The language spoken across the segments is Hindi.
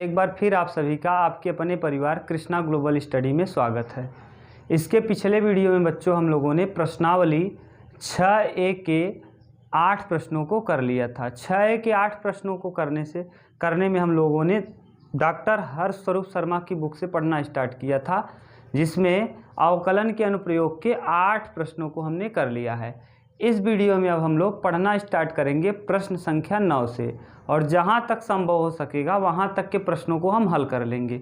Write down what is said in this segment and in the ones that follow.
एक बार फिर आप सभी का आपके अपने परिवार कृष्णा ग्लोबल स्टडी में स्वागत है। इसके पिछले वीडियो में बच्चों हम लोगों ने प्रश्नावली 6A के 8 प्रश्नों को कर लिया था। 6A के 8 प्रश्नों को करने में हम लोगों ने डॉक्टर हर्ष स्वरूप शर्मा की बुक से पढ़ना स्टार्ट किया था, जिसमें अवकलन के अनुप्रयोग के 8 प्रश्नों को हमने कर लिया है। इस वीडियो में अब हम लोग पढ़ना स्टार्ट करेंगे प्रश्न संख्या 9 से, और जहाँ तक संभव हो सकेगा वहाँ तक के प्रश्नों को हम हल कर लेंगे।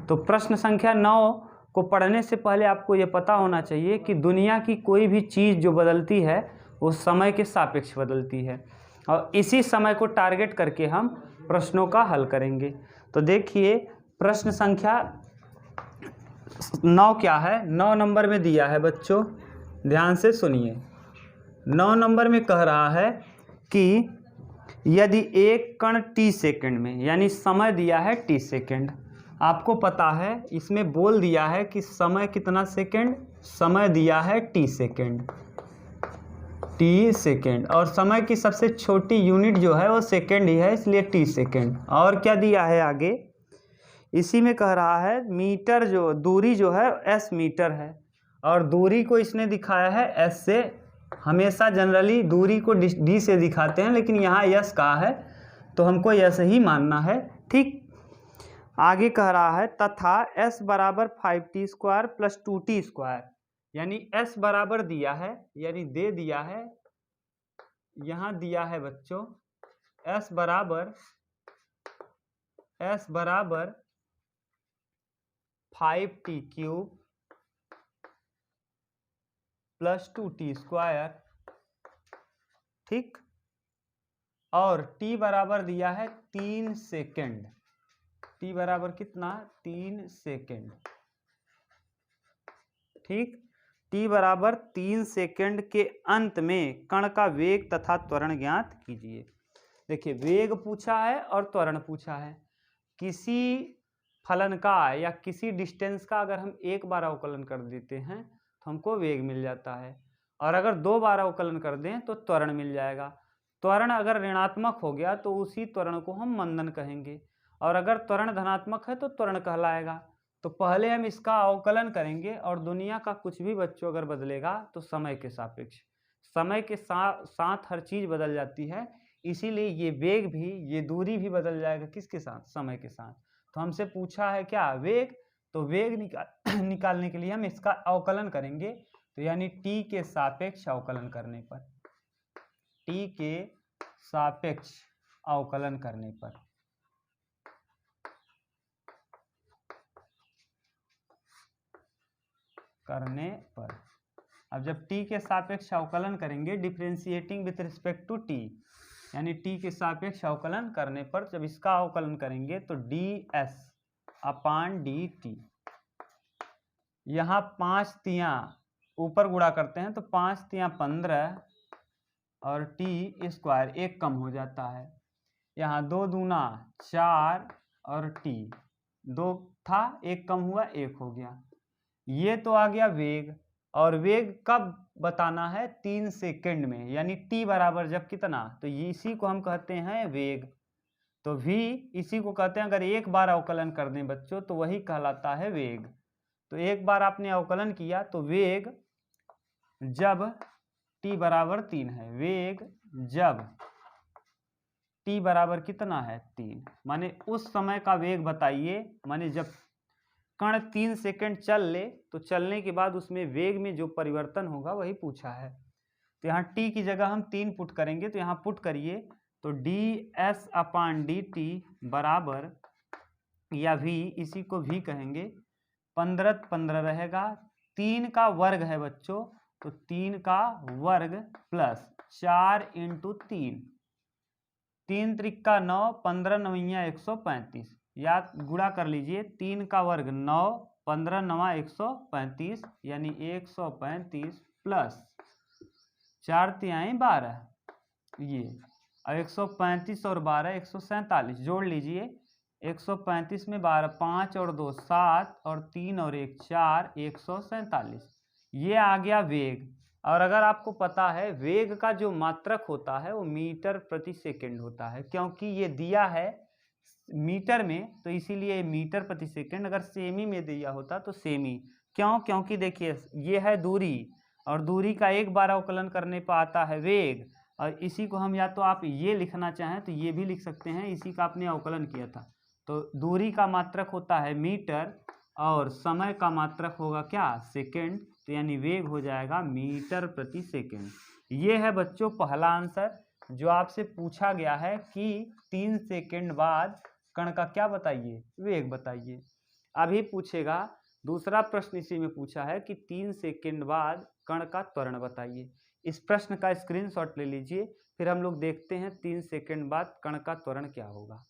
तो प्रश्न संख्या 9 को पढ़ने से पहले आपको ये पता होना चाहिए कि दुनिया की कोई भी चीज़ जो बदलती है वो समय के सापेक्ष बदलती है, और इसी समय को टारगेट करके हम प्रश्नों का हल करेंगे। तो देखिए प्रश्न संख्या 9 क्या है। 9 नंबर में दिया है बच्चों, ध्यान से सुनिए। 9 नंबर में कह रहा है कि यदि एक कण t सेकंड में, यानी समय दिया है t सेकंड, आपको पता है इसमें बोल दिया है कि समय कितना सेकंड, समय दिया है t सेकंड, और समय की सबसे छोटी यूनिट जो है वो सेकंड ही है, इसलिए t सेकंड। और क्या दिया है आगे, इसी में कह रहा है मीटर, जो दूरी जो है s मीटर है, और दूरी को इसने दिखाया है s से। हमेशा जनरली दूरी को d से दिखाते हैं, लेकिन यहाँ s कहा है तो हमको s ही मानना है, ठीक। आगे कह रहा है तथा s बराबर 5t square plus 2t square, यानी s बराबर दिया है, यानी दे दिया है, यहाँ दिया है बच्चों s बराबर 5t cube plus 2t square, ठीक। और t बराबर दिया है 3 सेकेंड, t बराबर कितना, 3 सेकेंड, ठीक। t बराबर 3 सेकेंड के अंत में कण का वेग तथा त्वरण ज्ञात कीजिए। देखिए वेग पूछा है और त्वरण पूछा है। किसी फलन का या किसी डिस्टेंस का अगर हम एक बार अवकलन कर देते हैं तो हमको वेग मिल जाता है, और अगर 2 बार अवकलन कर दें तो त्वरण मिल जाएगा। त्वरण अगर ऋणात्मक हो गया तो उसी त्वरण को हम मंदन कहेंगे, और अगर त्वरण धनात्मक है तो त्वरण कहलाएगा। तो पहले हम इसका अवकलन करेंगे, और दुनिया का कुछ भी बच्चों अगर बदलेगा तो समय के सापेक्ष, समय के साथ हर चीज़ बदल जाती है, इसीलिए ये वेग भी, ये दूरी भी बदल जाएगा किसके साथ, समय के साथ। तो हमसे पूछा है क्या, वेग, तो वेग निकालने के लिए हम इसका अवकलन करेंगे। तो यानी t के सापेक्ष अवकलन करने पर, t के सापेक्ष अवकलन करने पर, अब जब t के सापेक्ष अवकलन करेंगे, differentiating with respect to t, यानी t के सापेक्ष अवकलन करने पर जब इसका अवकलन करेंगे तो ds अपान dt, यहाँ 5 तियां ऊपर गुणा करते हैं तो 5 तियां 15, और t स्क्वायर 1 कम हो जाता है, यहाँ 2 दूना 4, और t 2 था 1 कम हुआ 1 हो गया। ये तो आ गया वेग, और वेग कब बताना है, 3 सेकंड में, यानी t बराबर जब कितना, तो इसी को हम कहते हैं वेग। तो v इसी को कहते हैं, अगर एक बार अवकलन कर दें बच्चों तो वही कहलाता है वेग। तो एक बार आपने अवकलन किया तो वेग जब t बराबर 3 है, वेग जब t बराबर कितना है 3, माने उस समय का वेग बताइए, माने जब कण 3 सेकंड चल ले तो चलने के बाद उसमें वेग में जो परिवर्तन होगा वही पूछा है। तो यहाँ t की जगह हम 3 पुट करेंगे, तो यहाँ पुट करिए तो ds अपान dt बराबर, या v, इसी को v कहेंगे, 15 रहेगा, 3 का वर्ग है बच्चों, तो 3 का वर्ग प्लस 4 इंटू 3, 3 त्रिक्का 9, 15 नवैया 135, या गुणा कर लीजिए, 3 का वर्ग 9, 15 नवा 135, यानी 135 प्लस 4 तिहाई 12, ये, और 135 और 12 147, जोड़ लीजिए, 135 में 12, 5 और 2 7, और 3 और 1 4, 147, ये आ गया वेग। और अगर आपको पता है वेग का जो मात्रक होता है वो मीटर प्रति सेकंड होता है, क्योंकि ये दिया है मीटर में, तो इसीलिए मीटर प्रति सेकंड। अगर सेमी में दिया होता तो सेमी। क्यों? क्योंकि देखिए ये है दूरी, और दूरी का एक बार अवकलन करने पर आता है वेग, और इसी को हम या तो आप ये लिखना चाहें तो ये भी लिख सकते हैं, इसी का आपने अवकलन किया था। तो दूरी का मात्रक होता है मीटर और समय का मात्रक होगा क्या? सेकंड। तो यानी वेग हो जाएगा मीटर प्रति सेकंड। ये है बच्चों पहला आंसर जो आपसे पूछा गया है कि 3 सेकंड बाद कण का क्या बताइए? वेग बताइए। अभी पूछेगा दूसरा प्रश्न, इसी में पूछा है कि 3 सेकंड बाद कण का त्वरण बताइए। इस प्रश्न का स्क्रीनशॉट ले लीजिए, फिर हम लोग देखते हैं 3 सेकंड बाद कण का त्वरण क्या होगा।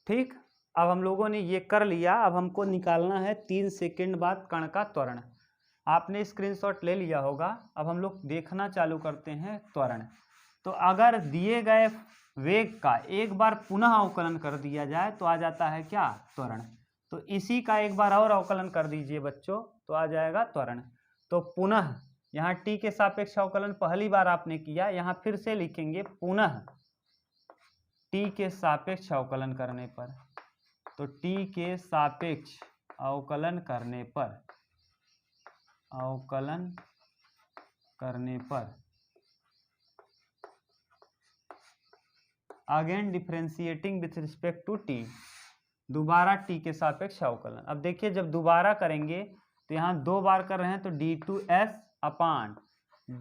ठीक, अब हम लोगों ने ये कर लिया। अब हमको निकालना है 3 सेकंड बाद कण का त्वरण। आपने स्क्रीनशॉट ले लिया होगा। अब हम लोग देखना चालू करते हैं त्वरण। तो अगर दिए गए वेग का एक बार पुनः अवकलन कर दिया जाए तो आ जाता है क्या? त्वरण। तो इसी का एक बार और अवकलन कर दीजिए बच्चों, तो आ जाएगा त्वरण। तो पुनः यहाँ t के सापेक्ष अवकलन पहली बार आपने किया, यहाँ फिर से लिखेंगे पुनः t के सापेक्ष अवकलन करने पर। तो t के सापेक्ष अवकलन करने पर again differentiating with respect to t, दोबारा t के सापेक्ष अवकलन। अब देखिए जब दोबारा करेंगे तो यहाँ 2 बार कर रहे हैं तो d2s अपान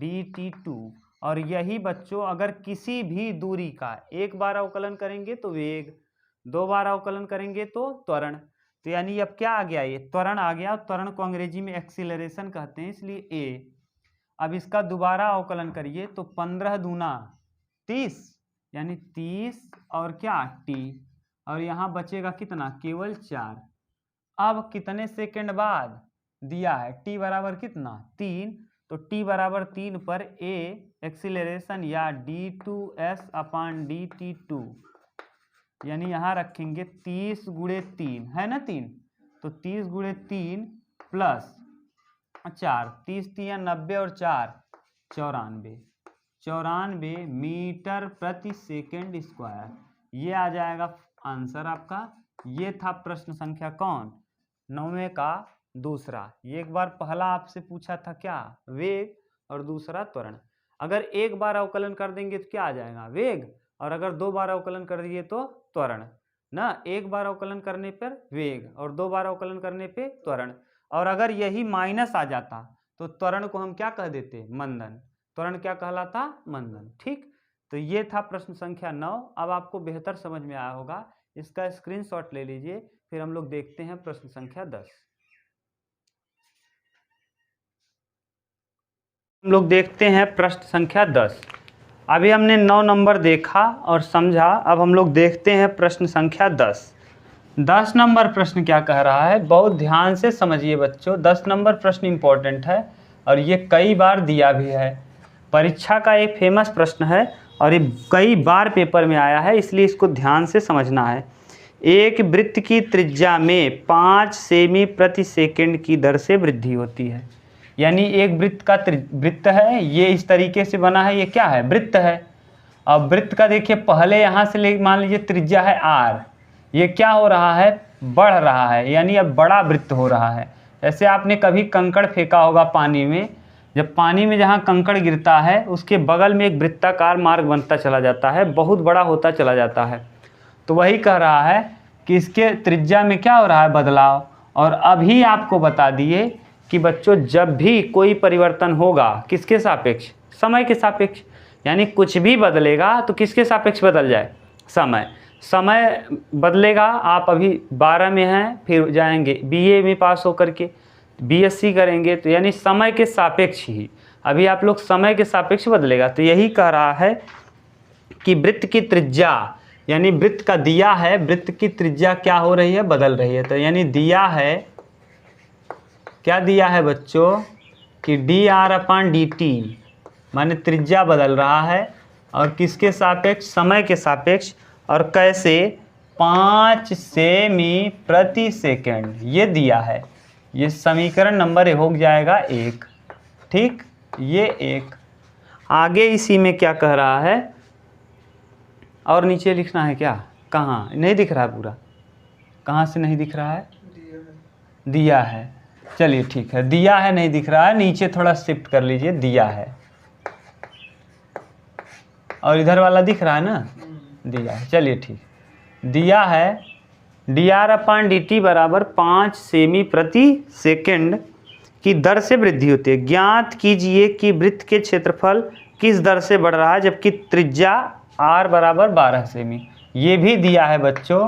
dt2, और यही बच्चों अगर किसी भी दूरी का एक बार अवकलन करेंगे तो वेग, 2 बार अवकलन करेंगे तो त्वरण। तो यानी अब क्या आ गया? ये त्वरण आ गया। त्वरण को अंग्रेजी में एक्सीलरेशन कहते हैं, इसलिए a। अब इसका दोबारा अवकलन करिए तो 15 दूना 30, यानी 30 और क्या t, और यहाँ बचेगा कितना? केवल 4। अब कितने सेकंड बाद दिया है? t बराबर कितना? 3। तो t बराबर 3 पर a एक्सीलरेशन या d2s अपान dt2, यानी यहाँ रखेंगे 30 गुणे 3 है ना 3, तो 30 गुणे 3 प्लस 4, 30 3 90 और 4 94 मीटर प्रति सेकंड स्क्वायर। ये आ जाएगा आंसर आपका। ये था प्रश्न संख्या कौन? 9वें का दूसरा। ये एक बार पहला आपसे पूछा था क्या? वेग, और दूसरा त्वरण। अगर एक बार अवकलन कर देंगे तो क्या आ जाएगा? वेग, और अगर 2 बार अवकलन कर दिए तो त्वरण ना। एक बार अवकलन करने पर वेग और 2 बार अवकलन करने पे त्वरण। और अगर यही माइनस आ जाता तो त्वरण को हम क्या कह देते? मंदन। त्वरण क्या कहलाता? मंदन। ठीक, तो ये था प्रश्न संख्या 9। अब आपको बेहतर समझ में आया होगा, इसका स्क्रीनशॉट ले लीजिए, फिर हम लोग देखते हैं प्रश्न संख्या 10। हम लोग देखते हैं प्रश्न संख्या 10। अभी हमने 9 नंबर देखा और समझा, अब हम लोग देखते हैं प्रश्न संख्या 10। 10 नंबर प्रश्न क्या कह रहा है? बहुत ध्यान से समझिए बच्चों, 10 नंबर प्रश्न इंपॉर्टेंट है और ये कई बार दिया भी है। परीक्षा का एक फेमस प्रश्न है और ये कई बार पेपर में आया है, इसलिए इसको ध्यान से समझना है। एक वृत्त की त्रिज्या में 5 सेमी प्रति सेकंड की दर से वृद्धि होती है। यानी एक वृत्त का वृत्त है, ये इस तरीके से बना है, ये क्या है? वृत्त है। अब वृत्त का देखिए पहले यहाँ से ले, मान लीजिए त्रिज्या है r, ये क्या हो रहा है? बढ़ रहा है, यानी अब बड़ा वृत्त हो रहा है। जैसे आपने कभी कंकड़ फेंका होगा पानी में, जब पानी में जहाँ कंकड़ गिरता है उसके बगल में एक वृत्ताकार मार्ग बनता चला जाता है, बहुत बड़ा होता चला जाता है। तो वही कह रहा है कि इसके त्रिज्या में क्या हो रहा है? बदलाव। और अभी आपको बता दिए कि बच्चों जब भी कोई परिवर्तन होगा किसके सापेक्ष? समय के सापेक्ष। यानी कुछ भी बदलेगा तो किसके सापेक्ष बदल जाए? समय। समय बदलेगा। आप अभी 12 में हैं, फिर जाएंगे BA में पास होकर के BSc करेंगे, तो यानी समय के सापेक्ष ही अभी आप लोग समय के सापेक्ष बदलेगा। तो यही कह रहा है कि वृत्त की त्रिज्या, यानी वृत्त का दिया है, वृत्त की त्रिज्या क्या हो रही है? बदल रही है। तो यानी दिया है, क्या दिया है बच्चों? कि dr अपान dt, माने त्रिज्या बदल रहा है और किसके सापेक्ष? समय के सापेक्ष। और कैसे? 5 सेमी प्रति सेकंड ये दिया है। ये समीकरण नंबर हो जाएगा 1। ठीक, ये 1। आगे इसी में क्या कह रहा है, और नीचे लिखना है क्या, कहाँ नहीं दिख रहा है पूरा, कहाँ से नहीं दिख रहा है, दिया है, चलिए ठीक है, दिया है नहीं दिख रहा है, नीचे थोड़ा शिफ्ट कर लीजिए, दिया है, और इधर वाला दिख रहा है ना, दिया है, चलिए ठीक, दिया है dr/dt बराबर 5 सेमी प्रति सेकंड की दर से वृद्धि होती है। ज्ञात कीजिए कि वृत्त के क्षेत्रफल किस दर से बढ़ रहा है जबकि त्रिज्या r बराबर 12 सेमी। ये भी दिया है बच्चों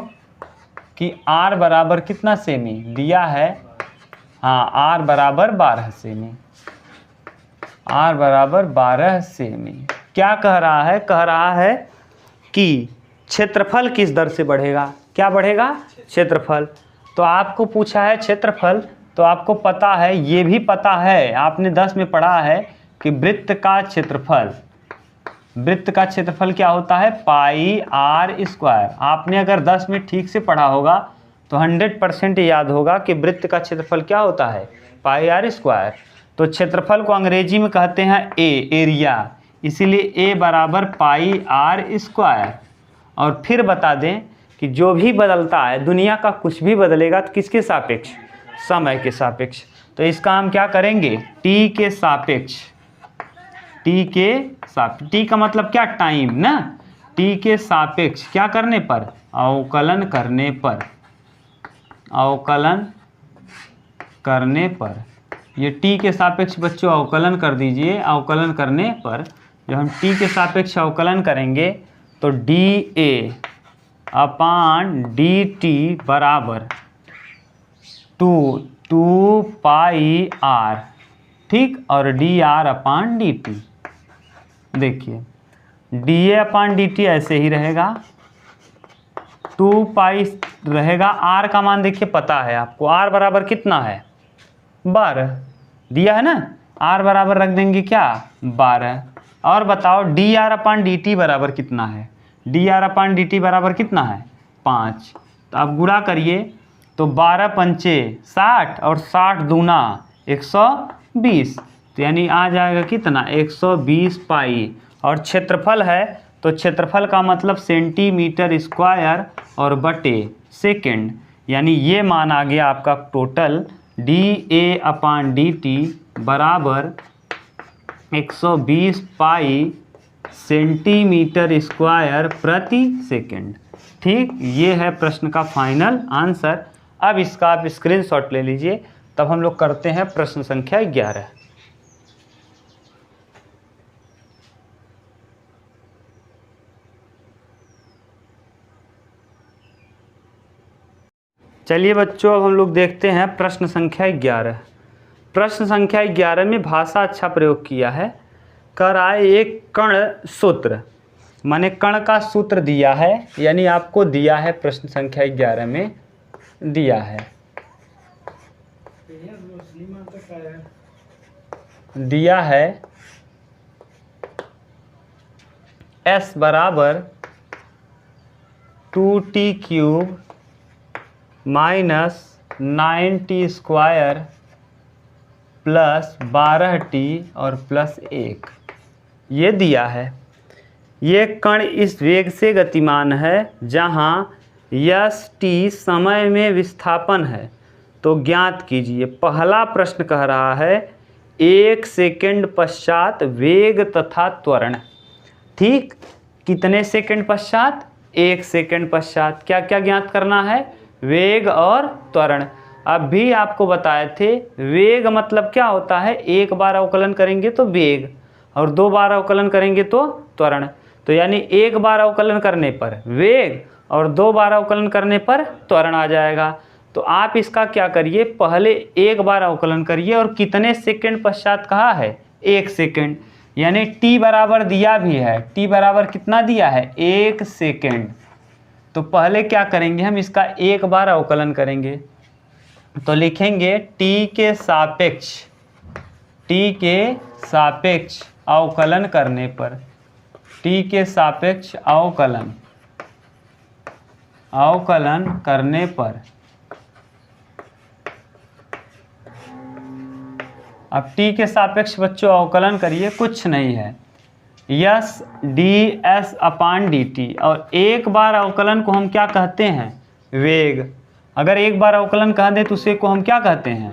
कि r बराबर कितना सेमी दिया है, हाँ r बराबर 12 सेमी, r बराबर 12 सेमी। क्या कह रहा है, कह रहा है कि क्षेत्रफल किस दर से बढ़ेगा, क्या बढ़ेगा, क्षेत्रफल। तो आपको पूछा है क्षेत्रफल, तो आपको पता है, ये भी पता है, आपने 10 में पढ़ा है कि वृत्त का क्षेत्रफल, वृत्त का क्षेत्रफल क्या होता है, पाई आर स्क्वायर। आपने अगर 10 में ठीक से पढ़ा होगा तो 100% याद होगा कि वृत्त का क्षेत्रफल क्या होता है, पाई आर स्क्वायर। तो क्षेत्रफल को अंग्रेजी में कहते हैं एरिया, इसीलिए ए बराबर पाई आर स्क्वायर। और फिर बता दें कि जो भी बदलता है, दुनिया का कुछ भी बदलेगा तो किसके सापेक्ष, समय के सापेक्ष। तो इसका हम क्या करेंगे, टी के सापेक्ष, टी के सापेक्ष, टी का मतलब क्या, टाइम ना, टी के सापेक्ष क्या करने पर, अवकलन करने पर, अवकलन करने पर। ये टी के सापेक्ष बच्चों अवकलन कर दीजिए, अवकलन करने पर जब हम टी के सापेक्ष अवकलन करेंगे तो D A upon D T बराबर 2 पाई आर, ठीक, और D R upon D T. देखिए D A upon D T ऐसे ही रहेगा, 2 पाई रहेगा, आर का मान देखिए पता है आपको, आर बराबर कितना है 12 दिया है ना, आर बराबर रख देंगे क्या 12। और बताओ D R upon D T बराबर कितना है, D R upon D T बराबर कितना है 5। तो आप गुणा करिए तो 12 पंचे 60 और 60 दूना 120, तो यानी आ जाएगा कितना 120 पाई। और क्षेत्रफल है तो क्षेत्रफल का मतलब सेंटीमीटर स्क्वायर और बटे सेकेंड, यानी ये मान आ गया आपका total D A upon D T बराबर 120 पाई सेंटीमीटर स्क्वायर प्रति सेकेंड। ठीक, ये है प्रश्न का फाइनल आंसर। अब इसका आप स्क्रीनशॉट ले लीजिए, तब हम लोग करते हैं प्रश्न संख्या 11। चलिए बच्चों, अब हम लोग देखते हैं प्रश्न संख्या 11। प्रश्न संख्या 11 में भाषा अच्छा प्रयोग किया है, कर आए एक कण सूत्र, माने कण का सूत्र दिया है, यानी आपको दिया है प्रश्न संख्या 11 में दिया है, दिया है s बराबर 2t cube minus 9t square plus 12t और प्लस 1, ये दिया है। ये कण इस वेग से गतिमान है जहाँ यस टी समय में विस्थापन है, तो ज्ञात कीजिए। पहला प्रश्न कह रहा है 1 सेकंड पश्चात वेग तथा त्वरण। ठीक, कितने सेकंड पश्चात, 1 सेकंड पश्चात क्या क्या ज्ञात करना है, वेग और त्वरण। अब भी आपको बताए थे वेग मतलब क्या होता है, एक बार अवकलन करेंगे तो वेग और 2 बार अवकलन करेंगे तो त्वरण। तो यानी एक बार अवकलन करने पर वेग और 2 बार अवकलन करने पर त्वरण आ जाएगा। तो आप इसका क्या करिए, पहले एक बार अवकलन करिए और कितने सेकंड पश्चात कहा है, 1 सेकंड, यानी t बराबर दिया भी है, t बराबर कितना दिया है 1 सेकंड। तो पहले क्या करेंगे, हम इसका एक बार अवकलन करेंगे, तो लिखेंगे t के सापेक्ष, t के सापेक्ष अवकलन करने पर, t के सापेक्ष अवकलन, अवकलन करने पर। अब t के सापेक्ष बच्चों अवकलन करिए, कुछ नहीं है, यस डी एस अपान डी टी, और एक बार अवकलन को हम क्या कहते हैं? वेग। अगर एक बार अवकलन कह दें तो उसे को हम क्या कहते हैं?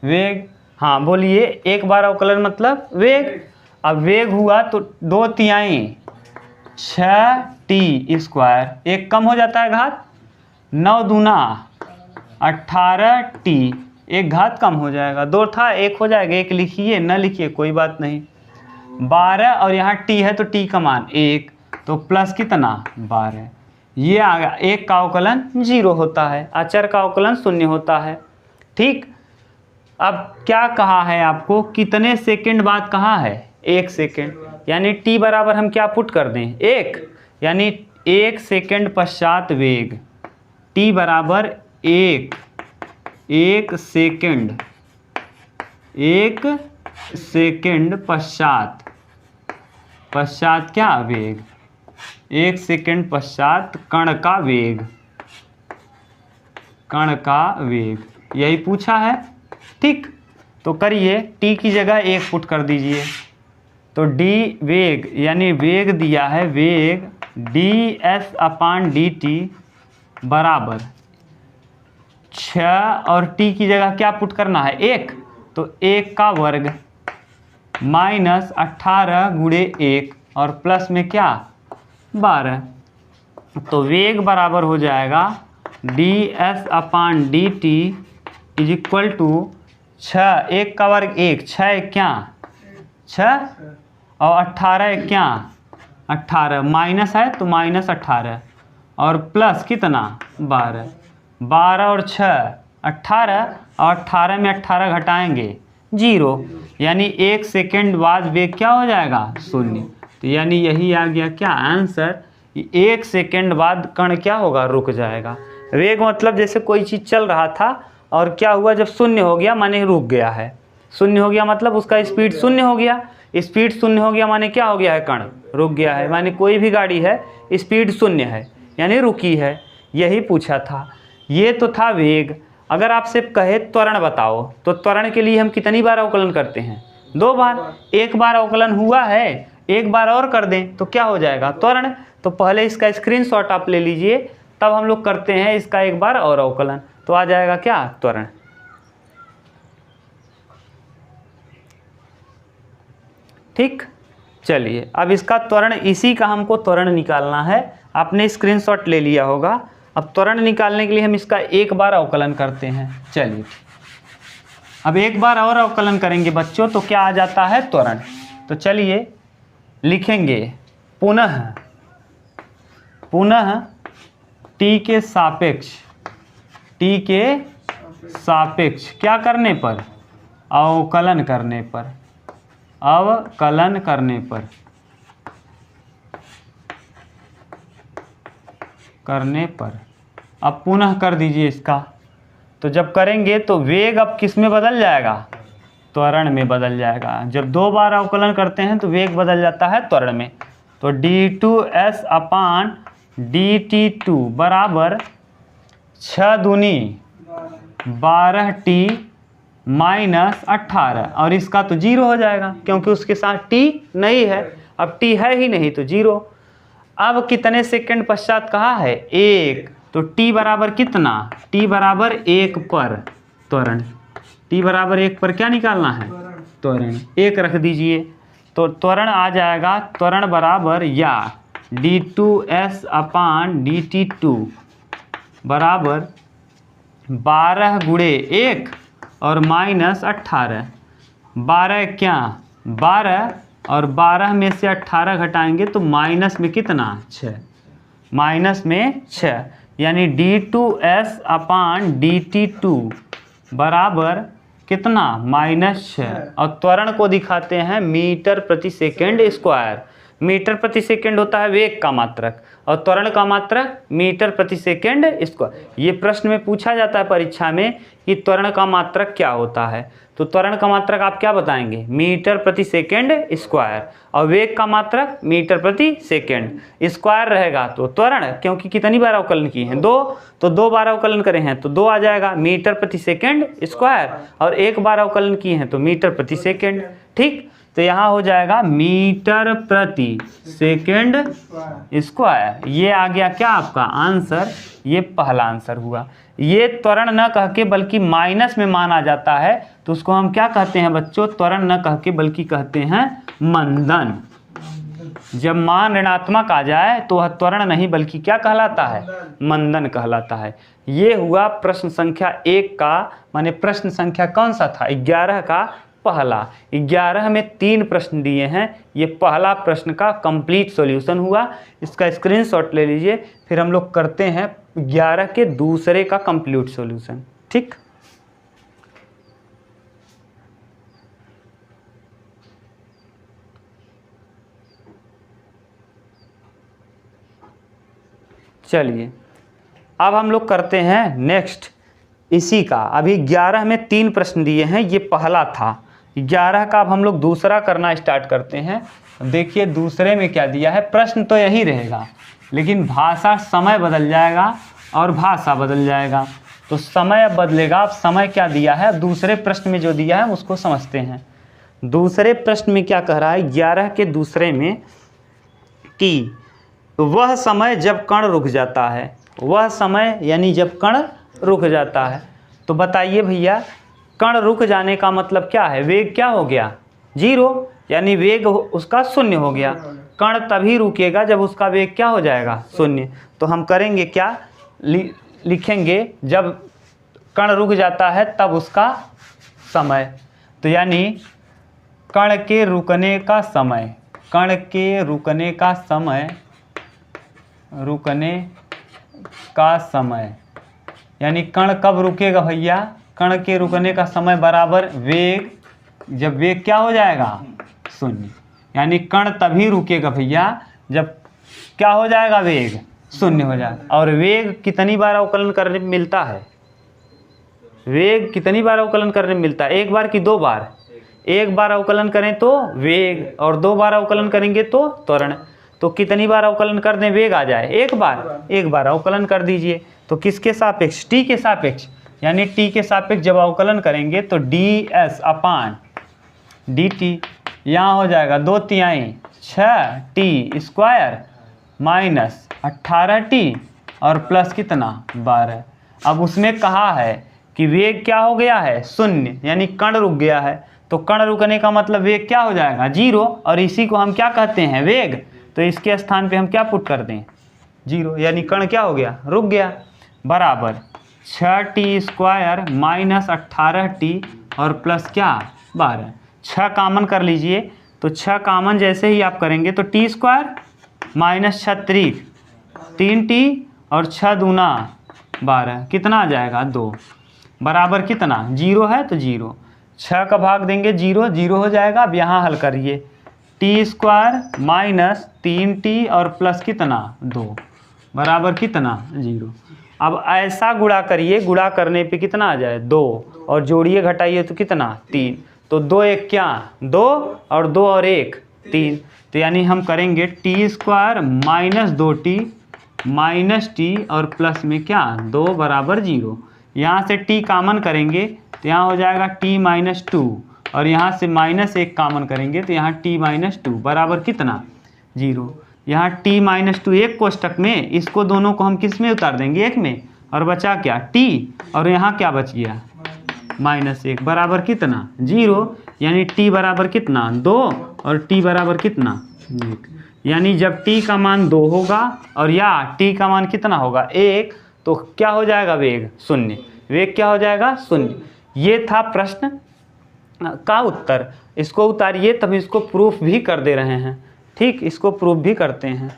वेग। हाँ बोलिए, एक बार अवकलन मतलब वेग। अब वेग हुआ तो 2 तिहाई 6t², एक कम हो जाता है घात, 9 दूना 18t, एक घात कम हो जाएगा, 2 था 1 हो जाएगा, 1 लिखिए, न लिखिए कोई बात नहीं। 12 और यहाँ t है तो t का मान 1, तो प्लस कितना? 12। ये आ गया, एक का अवकलन 0 होता है, अचर का अवकलन 0 होता है। ठीक, अब क्या कहा है आपको? कितने सेकंड बाद कहा है? 1 सेकंड, यानी t बराबर हम क्या पुट कर दें? 1, यानी 1 सेकंड पश्चात वेग, t बराबर 1 सेकंड, 1 सेकंड पश्चात क्या? वेग। 1 सेकंड पश्चात कण का वेग, कण का वेग, यही पूछा है। ठीक, तो करिए, t की जगह 1 पुट कर दीजिए, तो d वेग, यानी वेग दिया है, वेग ds अपान dt बराबर 6, और t की जगह क्या पुट करना है? 1, तो 1 का वर्ग माइनस 18 गुणे 1, और प्लस में क्या? 12। तो वेग बराबर हो जाएगा ds upon dt is equal to 6, 1 का वर्ग 1, 6 क्या? 6, और 18 क्या? 18, माइनस है तो माइनस 18, और प्लस कितना? 12। 12 और 6 18, और 18 में 18 घटाएंगे 0, यानी 1 सेकेंड बाद वेग क्या हो जाएगा? 0। तो यानी यही आ गया क्या आंसर? 1 सेकेंड बाद कण क्या होगा? रुक जाएगा। वेग मतलब जैसे कोई चीज़ चल रहा था और क्या हुआ? जब 0 हो गया माने रुक गया है, 0 हो गया मतलब उसका स्पीड 0 हो गया, स्पीड 0 हो गया माने क्या हो गया है? कण रुक गया है, माने कोई भी गाड़ी है स्पीड 0 है यानी रुकी है, यही पूछा था। ये तो था वेग। अगर आपसे कहे त्वरण बताओ, तो त्वरण के लिए हम कितनी बार अवकलन करते हैं? 2 बार। एक बार अवकलन हुआ है, एक बार और कर दें तो क्या हो जाएगा? त्वरण। तो पहले इसका स्क्रीनशॉट आप ले लीजिए, तब हम लोग करते हैं इसका एक बार और अवकलन, तो आ जाएगा क्या? त्वरण। ठीक, चलिए अब इसका त्वरण, इसी का हमको त्वरण निकालना है। आपने स्क्रीनशॉट ले लिया होगा। अब त्वरण निकालने के लिए हम इसका एक बार अवकलन करते हैं। चलिए, अब एक बार और अवकलन करेंगे बच्चों, तो क्या आ जाता है? त्वरण। तो चलिए लिखेंगे, पुनः t के सापेक्ष क्या करने पर? अवकलन करने पर, अवकलन करने पर, अब पुनः कर दीजिए इसका। तो जब करेंगे तो वेग अब किस में बदल जाएगा? त्वरण में बदल जाएगा। जब 2 बार अवकलन करते हैं तो वेग बदल जाता है त्वरण में। तो d2s अपान dt2 बराबर 6 दूनी 12t माइनस 18, और इसका तो 0 हो जाएगा क्योंकि उसके साथ t नहीं है। अब t है ही नहीं तो 0। अब कितने सेकंड पश्चात कहा है? 1, तो t बराबर कितना? t बराबर 1 पर त्वरण, t बराबर 1 पर क्या निकालना है? त्वरण। 1 रख दीजिए, तो त्वरण आ जाएगा, त्वरण बराबर या d2s अपान dt2 बराबर 12 गुणे 1 और माइनस 18। 12 क्या? 12, और 12 में से 18 घटाएंगे तो माइनस में कितना? 6, माइनस में 6, यानी d2s अपान dt2 बराबर कितना? -6। और त्वरण को दिखाते हैं मीटर प्रति सेकेंड स्क्वायर। मीटर प्रति सेकेंड होता है वेग का मात्रक, और त्वरण का मात्रक मीटर प्रति सेकेंड स्क्वायर। ये प्रश्न में पूछा जाता है परीक्षा में कि त्वरण का मात्रक क्या होता है। तो त्वरण का मात्रक आप क्या बताएंगे? मीटर प्रति सेकेंड स्क्वायर, और वेग का मात्रक मीटर प्रति सेकेंड स्क्वायर रहेगा तो त्वरण। क्योंकि कितनी बार अवकलन की हैं? 2, तो 2 बार अवकलन करे हैं तो 2 आ जाएगा मीटर प्रति सेकेंड स्क्वायर, और 1 बार अवकलन की हैं तो मीटर प्रति सेकेंड। ठीक, तो यहाँ हो जाएगा मीटर प्रति सेकंड स्क्वायर। ये आ गया क्या आपका आंसर, ये पहला आंसर हुआ। ये त्वरण न कह के बल्कि माइनस में मान आ जाता है तो उसको हम क्या कहते हैं बच्चों, त्वरण न कह के बल्कि कहते हैं मंदन। जब मान ऋणात्मक आ जाए तो वह त्वरण नहीं बल्कि क्या कहलाता है, मंदन कहलाता है। ये हुआ प्रश्न संख्या 1 का, माने प्रश्न संख्या कौन सा था, 11 का पहला। 11 में 3 प्रश्न दिए हैं, ये पहला प्रश्न का कंप्लीट सॉल्यूशन हुआ। इसका स्क्रीनशॉट ले लीजिए, फिर हम लोग करते हैं 11 के दूसरे का कंप्लीट सॉल्यूशन। ठीक, चलिए अब हम लोग करते हैं नेक्स्ट इसी का। अभी 11 में 3 प्रश्न दिए हैं, ये पहला था। 11 का अब हम लोग दूसरा करना स्टार्ट करते हैं। देखिए दूसरे में क्या दिया है, प्रश्न तो यही रहेगा लेकिन भाषा समय बदल जाएगा और भाषा बदल जाएगा। तो समय अब बदलेगा। अब समय क्या दिया है, दूसरे प्रश्न में जो दिया है उसको समझते हैं। दूसरे प्रश्न में क्या कह रहा है 11 के दूसरे में कि वह समय जब कण रुक जाता है, वह समय यानी जब कण रुक जाता है। तो बताइए भैया कण रुक जाने का मतलब क्या है, वेग क्या हो गया, 0, यानी वेग उसका 0 हो गया। कण तभी रुकेगा जब उसका वेग क्या हो जाएगा, 0। तो हम करेंगे क्या, लिखेंगे जब कण रुक जाता है तब उसका समय। तो यानी कण के रुकने का समय, कण के रुकने का समय, रुकने का समय यानी कण कब रुकेगा भैया, कण के रुकने का समय बराबर वेग, जब वेग क्या हो जाएगा 0। यानी कण तभी रुकेगा भैया जब क्या हो जाएगा, वेग 0 हो जाएगा। और वेग कितनी बार अवकलन करने में मिलता है, वेग कितनी बार अवकलन करने में मिलता है, 1 बार कि 2 बार। 1 बार अवकलन करें तो वेग और 2 बार अवकलन करेंगे तो त्वरण। तो कितनी बार अवकलन कर दें वेग आ जाए, 1 बार। 1 बार अवकलन कर दीजिए। तो किसके सापेक्ष, टी के सापेक्ष, यानी टी के सापेक्ष जब अवकलन करेंगे तो ds अपान dt, यहाँ हो जाएगा 2/3 6t स्क्वायर माइनस 18t और प्लस कितना 12। अब उसमें कहा है कि वेग क्या हो गया है 0, यानी कण रुक गया है। तो कण रुकने का मतलब वेग क्या हो जाएगा 0, और इसी को हम क्या कहते हैं वेग। तो इसके स्थान पे हम क्या पुट कर दें 0, यानी कण क्या हो गया, रुक गया। बराबर 6t स्क्वायर माइनस 18t और प्लस क्या 12। 6 कामन कर लीजिए। तो 6 कामन जैसे ही आप करेंगे तो टी स्क्वायर माइनस 36 3t और 6 दूना 12, कितना आ जाएगा 2, बराबर कितना 0 है तो 0। 6 का भाग देंगे 0, 0 हो जाएगा। अब यहाँ हल करिए, टी स्क्वायर माइनस 3t और प्लस कितना 2 बराबर कितना 0। अब ऐसा गुणा करिए, गुणा करने पे कितना आ जाए 2, और जोड़िए घटाइए तो कितना 3। तो 2 1 क्या 2 और 2 और 1 3। तो यानी हम करेंगे T square minus 2t minus T और प्लस में क्या 2 बराबर 0। यहाँ से t कामन करेंगे तो यहाँ हो जाएगा t माइनस 2, और यहाँ से माइनस 1 कामन करेंगे तो यहाँ t माइनस 2 बराबर कितना 0। यहाँ t माइनस 2 एक कोष्टक में, इसको दोनों को हम किस में उतार देंगे 1 में, और बचा क्या t, और यहाँ क्या बच गया माइनस 1 बराबर कितना 0। यानी t बराबर कितना 2 और t बराबर कितना 1। यानी जब t का मान 2 होगा और या t का मान कितना होगा 1, तो क्या हो जाएगा वेग 0, वेग क्या हो जाएगा 0। ये था प्रश्न का उत्तर। इसको उतारिए, तभी इसको प्रूफ भी कर दे रहे हैं। ठीक, इसको प्रूफ भी करते हैं।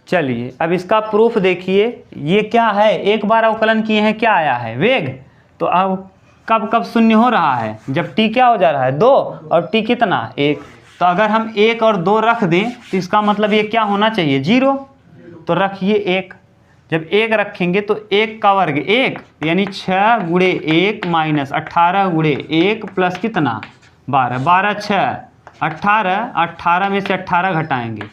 चलिए अब इसका प्रूफ देखिए, ये क्या है, 1 बार अवकलन किए हैं, क्या आया है वेग। तो अब कब कब 0 हो रहा है, जब t क्या हो जा रहा है 2 और t कितना 1। तो अगर हम 1 और 2 रख दें तो इसका मतलब ये क्या होना चाहिए 0। तो रखिए 1, जब 1 रखेंगे तो 1 का वर्ग 1, यानी 6 गुणे 1 माइनस 18 गुणे 1 प्लस कितना 12, 12 6 18, 18 में से 18 घटाएंगे,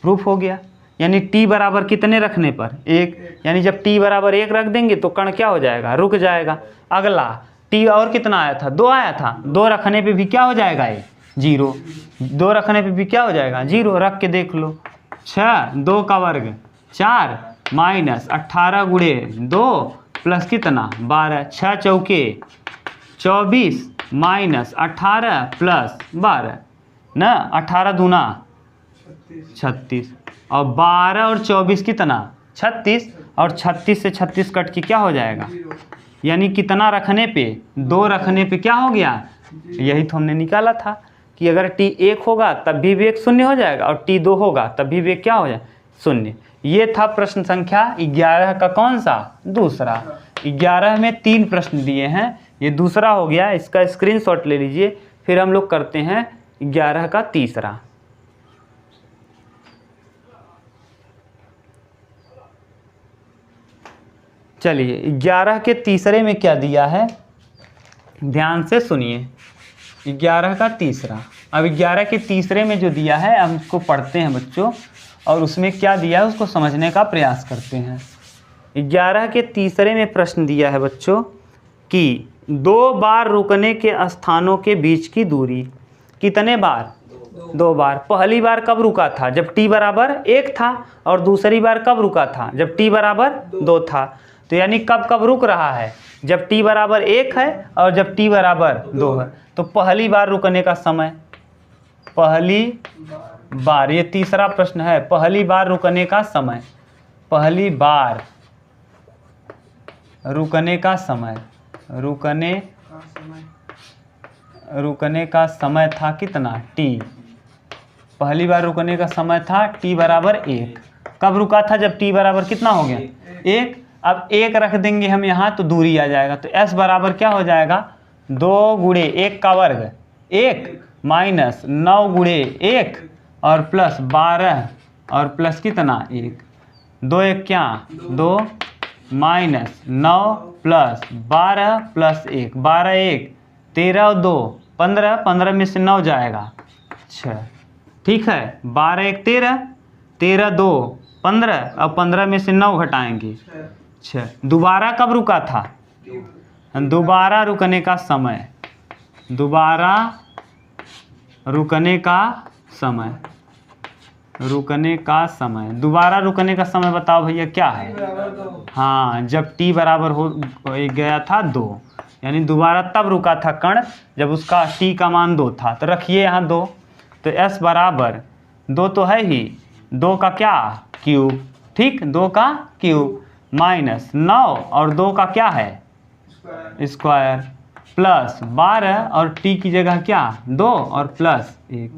प्रूफ हो गया। यानी t बराबर कितने रखने पर 1, यानी जब t बराबर 1 रख देंगे तो कण क्या हो जाएगा रुक जाएगा। अगला टी और कितना आया था, 2 आया था, 2 रखने पे भी क्या हो जाएगा ये 0, 2 रखने पे भी क्या हो जाएगा 0, रख के देख लो। 6 2 का वर्ग 4 माइनस 18 गुणे 2 प्लस कितना 12, 6 चौके 24 माइनस 18 प्लस 12 ना, 18 दूना 36 और 12 और 24 कितना 36, और 36 से 36 कट के क्या हो जाएगा, यानी कितना रखने पे 2 रखने पे क्या हो गया, यही तो हमने निकाला था कि अगर t 1 होगा तब भी वेग 0 हो जाएगा और t 2 होगा तब भी वेग क्या हो जाए 0। ये था प्रश्न संख्या 11 का कौन सा, दूसरा। 11 में 3 प्रश्न दिए हैं, ये दूसरा हो गया, इसका स्क्रीनशॉट ले लीजिए। फिर हम लोग करते हैं 11 का तीसरा। चलिए 11 के तीसरे में क्या दिया है, ध्यान से सुनिए। 11 का तीसरा, अब 11 के तीसरे में जो दिया है हम उसको पढ़ते हैं बच्चों, और उसमें क्या दिया है उसको समझने का प्रयास करते हैं। 11 के तीसरे में प्रश्न दिया है बच्चों कि 2 बार रुकने के स्थानों के बीच की दूरी, कितने बार, 2 बार। पहली बार कब रुका था, जब t बराबर 1 था, और दूसरी बार कब रुका था, जब t बराबर 2 था। तो यानी कब कब रुक रहा है, जब t बराबर 1 है और जब t बराबर 2 है। तो पहली बार रुकने का समय, पहली बार, ये तीसरा प्रश्न है, पहली बार रुकने का समय, पहली बार रुकने का समय, रुकने का समय था कितना t, पहली बार रुकने का समय था t बराबर 1। कब रुका था, जब t बराबर कितना हो गया 1। अब 1 रख देंगे हम यहाँ तो दूरी आ जाएगा, तो s बराबर क्या हो जाएगा 2 गुणे 1 का वर्ग 1 माइनस 9 गुणे 1 और प्लस 12 और प्लस कितना 1, 2 1 क्या 2 माइनस 9 प्लस 12 प्लस 1, 12 1 13 और 2 15, 15 में से 9 जाएगा 6, ठीक है। 12 1 13, 13 2 15 और 15 में से 9 घटाएंगे 6। दोबारा कब रुका था, दोबारा रुकने का समय, दोबारा रुकने का समय, रुकने का समय, दोबारा रुकने का समय बताओ भैया क्या है, हाँ जब t बराबर हो गया था 2, यानी दोबारा तब रुका था कण जब उसका t का मान 2 था। तो रखिए यहाँ 2, तो s बराबर 2 तो है ही, 2 का क्या क्यूब, ठीक 2 का क्यूब माइनस 9 और 2 का क्या है स्क्वायर प्लस 12 और t की जगह क्या 2 और प्लस 1,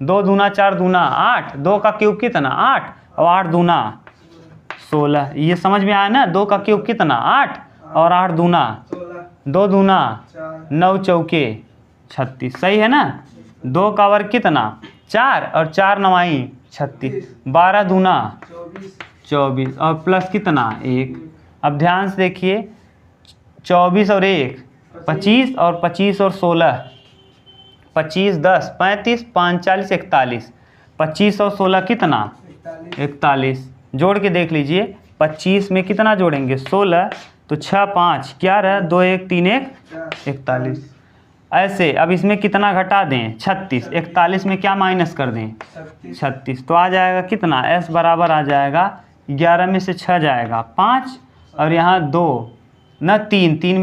2 दूना 4 दूना 8, 2 का क्यूब कितना 8 और 8 दूना 16। ये समझ में आया ना, 2 का क्यूब कितना 8 और 8 दूना 2 दूना 9 चौके 36, सही है ना। 2 का वर्ग कितना 4 और 4 9 36, 12 दूना 24 और प्लस कितना 1। अब ध्यान से देखिए 24 और 1 25 और 25 और 16 25 10 35 5 40 41, 25 और 16 कितना 41, जोड़ के देख लीजिए 25 में कितना जोड़ेंगे 16, तो 6 5 11 2 1 3 1 41। ऐसे अब इसमें कितना घटा दें 36, 41 में क्या माइनस कर दें 36, तो आ जाएगा कितना s बराबर आ जाएगा 11 में से 6 जाएगा 5 और यहाँ 2 न 3, 3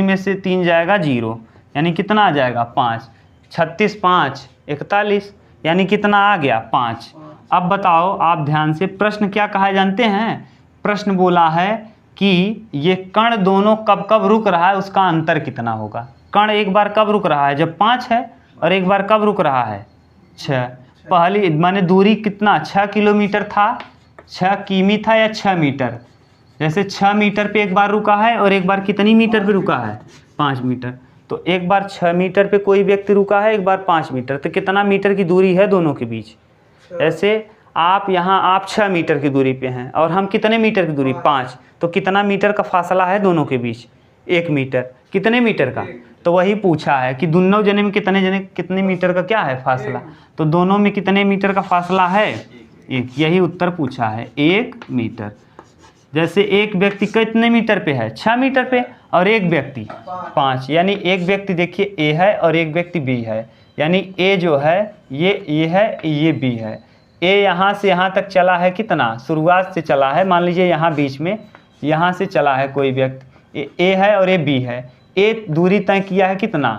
में से 3 जाएगा 0, यानी कितना आ जाएगा 5, 36 5 41, यानी कितना आ गया 5। अब बताओ आप ध्यान से, प्रश्न क्या कहा जानते हैं, प्रश्न बोला है कि ये कण दोनों कब कब रुक रहा है उसका अंतर कितना होगा। कण एक बार कब रुक रहा है जब 5 है, और एक बार कब रुक रहा है 6। पहली माने दूरी कितना 6 किलोमीटर था, 6 किमी था या 6 मीटर, जैसे 6 मीटर पे एक बार रुका है और एक बार कितनी मीटर पे रुका है 5 मीटर। तो एक बार 6 मीटर पे कोई व्यक्ति रुका है, एक बार 5 मीटर, तो कितना मीटर की दूरी है दोनों के बीच। ऐसे आप यहाँ आप 6 मीटर की दूरी पे हैं और हम कितने मीटर की दूरी 5, तो कितना मीटर का फासला है दोनों के बीच 1 मीटर। कितने मीटर का, तो वही पूछा है कि दोनों जने में कितने मीटर का क्या है फासला, तो दोनों में कितने मीटर का फासला है 1, यही उत्तर पूछा है 1 मीटर। जैसे एक व्यक्ति कितने मीटर पे है, 6 मीटर पे, और एक व्यक्ति 5, यानी एक व्यक्ति देखिए ए है और एक व्यक्ति बी है, यानी ए जो है ये है, ये बी है। ए यहाँ से यहाँ तक चला है कितना, शुरुआत से चला है, मान लीजिए यहाँ बीच में यहाँ से चला है कोई व्यक्ति, ए है और ये बी है। ए दूरी तय किया है कितना,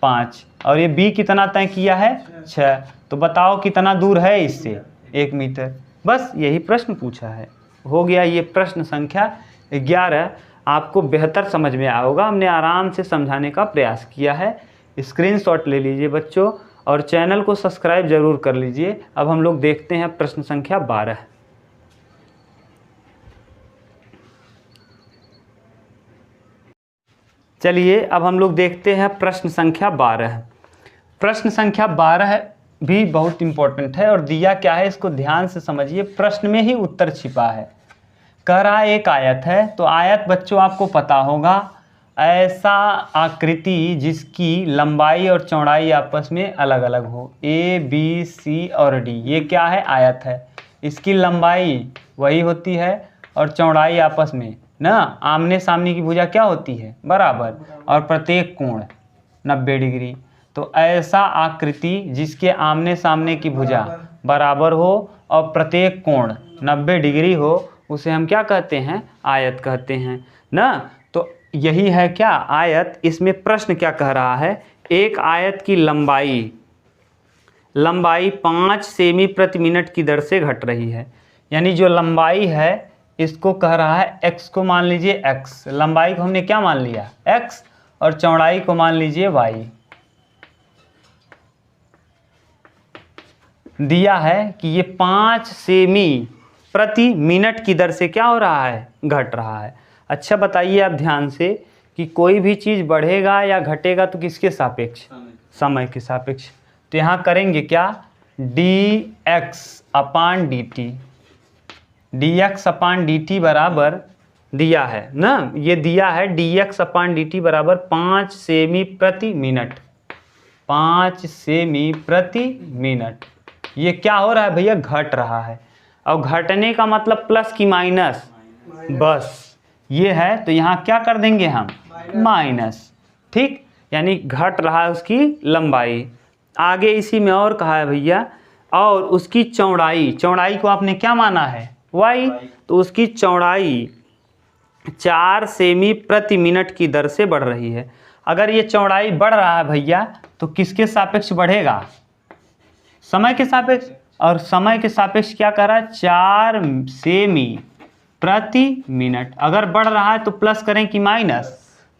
5, और ये बी कितना तय किया है, 6। तो बताओ कितना दूर है इससे, 1 मीटर। बस यही प्रश्न पूछा है, हो गया ये प्रश्न संख्या 11। आपको बेहतर समझ में आया होगा, हमने आराम से समझाने का प्रयास किया है। स्क्रीनशॉट ले लीजिए बच्चों और चैनल को सब्सक्राइब जरूर कर लीजिए। अब हम लोग देखते हैं प्रश्न संख्या 12। चलिए अब हम लोग देखते हैं प्रश्न संख्या 12। प्रश्न संख्या 12 भी बहुत इंपॉर्टेंट है और दिया क्या है इसको ध्यान से समझिए, प्रश्न में ही उत्तर छिपा है। कह रहा है एक आयत है, तो आयत बच्चों आपको पता होगा, ऐसा आकृति जिसकी लंबाई और चौड़ाई आपस में अलग अलग हो, ए बी सी और डी, ये क्या है, आयत है। इसकी लंबाई वही होती है और चौड़ाई आपस में ना आमने सामने की भुजा क्या होती है, बराबर, और प्रत्येक कोण 90 डिग्री। तो ऐसा आकृति जिसके आमने सामने की भुजा बराबर हो और प्रत्येक कोण 90 डिग्री हो, उसे हम क्या कहते हैं, आयत कहते हैं ना। तो यही है क्या, आयत। इसमें प्रश्न क्या कह रहा है, एक आयत की लंबाई 5 सेमी प्रति मिनट की दर से घट रही है। यानी जो लंबाई है इसको कह रहा है x को मान लीजिए x, लंबाई को हमने क्या मान लिया x, और चौड़ाई को मान लीजिए y। दिया है कि ये 5 सेमी प्रति मिनट की दर से क्या हो रहा है, घट रहा है। अच्छा बताइए आप ध्यान से कि कोई भी चीज़ बढ़ेगा या घटेगा तो किसके सापेक्ष, समय के सापेक्ष। तो यहाँ करेंगे क्या, dx अपान dt, dx अपान dt बराबर दिया है ना, ये दिया है dx अपान dt बराबर 5 सेमी प्रति मिनट, 5 सेमी प्रति मिनट। ये क्या हो रहा है भैया, घट रहा है। और घटने का मतलब प्लस की माइनस, बस ये है, तो यहाँ क्या कर देंगे हम, माइनस, ठीक। यानी घट रहा है उसकी लंबाई। आगे इसी में और कहा है भैया, और उसकी चौड़ाई, चौड़ाई को आपने क्या माना है, y, तो उसकी चौड़ाई 4 सेमी प्रति मिनट की दर से बढ़ रही है। अगर ये चौड़ाई बढ़ रहा है भैया तो किसके सापेक्ष बढ़ेगा, समय के सापेक्ष। और समय के सापेक्ष क्या कर रहा है, 4 सेमी प्रति मिनट। अगर बढ़ रहा है तो प्लस करें कि माइनस,